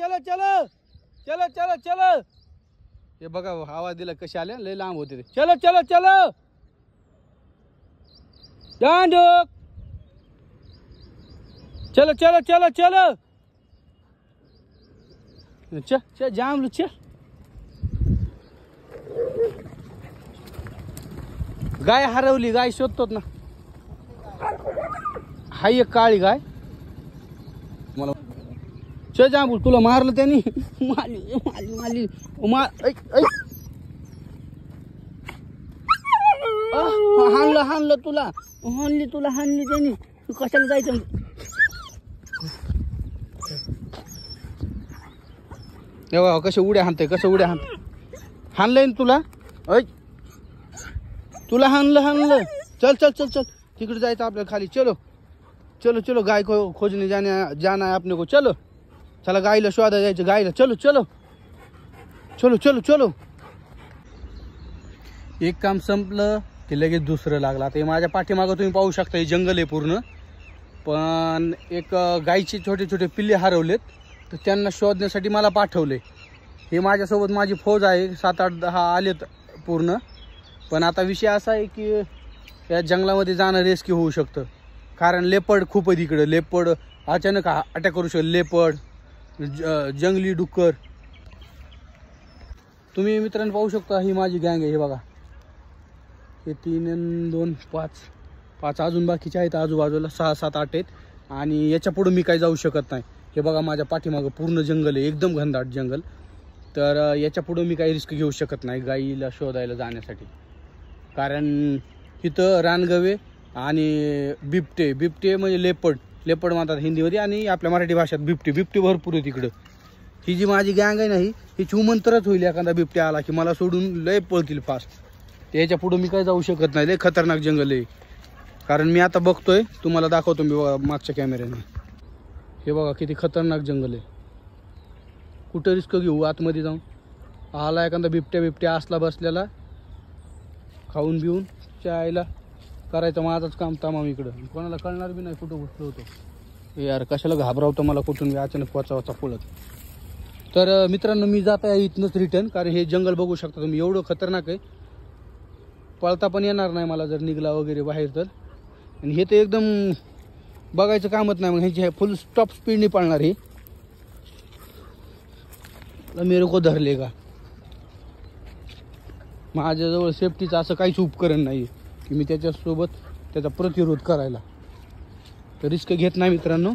चलो चलो चलो चलो चलो। हे बघा आवाज दिला कसे आले, लय लांब होते ते। चलो चलो चलो ध्यान दो। चलो चलो चलो चलो चल चल जाम लो चल। गाय हरवली, गाय शोधतोत ना। हाय एक काळी गाय मला। चल जांभूळ तुला मारलं त्यांनी, मारली मारली मारली मार। हाणलं हाणलं तुला, हाणली तुला, हाणली त्यांनी। तू कशाला जायचं? तेव्हा कसे उड्या हाणते, कसं उड्या हाणते। हाणलंय ना तुला, ऐ तुला हाणलं हाणलं। चल चल चल चल तिकडे जायचं आपल्याला खाली। चलो चलो चलो गाय को खोजने जाना है अपने को। चलो चला गायला शोधा जायचं, गायला। चलो चलो चलो चलो चलो। एक काम संपलं की लगेच दुसरं लागलं। आता हे माझ्या पाठीमागं तुम्ही पाहू शकता, हे जंगल आहे पूर्ण। पण एक गायचे छोटे छोटे पिल्ले हरवलेत, तर त्यांना शोधण्यासाठी मला पाठवले। हे माझ्यासोबत माझी फौज आहे, 7, 8, 10 आलेत पूर्ण। पण आता विषय असा आहे की या जंगलामध्ये जाणं रेस्क्यू होऊ शकतं, कारण लेपर्ड खूप आहे तिकडे। लेपर्ड अचानक अटॅक करू शकतो, लेपर्ड, जंगली डुक्कर। तुम्ही मित्रांनो पाहू शकता, ही माझी गँग आहे। हे बघा, हे 3 2 5 अजून बाकीचे आहेत आजूबाजूला, 6 7 8 आहेत। आणि याच्या पुढे मी काही जाऊ शकत नाही। हे बघा माझ्या पाठीमागं पूर्ण जंगल आहे, एकदम घनदाट जंगल। तर याच्या पुढे मी काही रिस्क घेऊ शकत नाही गाईला शोधायला जाण्यासाठी, कारण इथं रानगवे आणि बिबटे, बिबटे म्हणजे लेपर्ड म्हणतात हिंदीमध्ये, आणि आपल्या मराठी भाषेत बिबटे भरपूर आहे तिकडं। ही जी माझी गँग आहे ना, ही चुमंतरच होईल एखादा बिबट्या आला की मला सोडून लय पळतील फास्ट। त्याच्या पुढे मी काही जाऊ शकत नाही, लय खतरनाक जंगल आहे। कारण मी आता बघतोय, तुम्हाला दाखवतो मी बघा मागच्या कॅमेऱ्याने। हे बघा किती खतरनाक जंगल आहे, कुठं रिस्क घेऊ आतमध्ये जाऊन। आला एखादा बिबट्या असला बसलेला, खाऊन बिऊन चायला करायचं माझंच काम तमाम इकडं, कोणाला कळणार बी नाही कुठं बसलो होतो। यार कशाला घाबरावतं मला कुठून अचानक वाचा पळत। तर मित्रांनो मी जात आहे इथनंच रिटर्न, कारण हे जंगल बघू शकता तुम्ही एवढं खतरनाक आहे, पळता पण येणार नाही मला जर निघला वगैरे बाहेर तर। आणि हे तर एकदम बघायचं कामच नाही, मग ह्याची फुल स्टॉप स्पीडने पळणार हे। मेरे को धरले का, माझ्याजवळ सेफ्टीचं असं काहीच उपकरण नाही की मी त्याच्यासोबत त्याचा प्रतिरोध करायला, तर रिस्क घेत नाही मित्रांनो।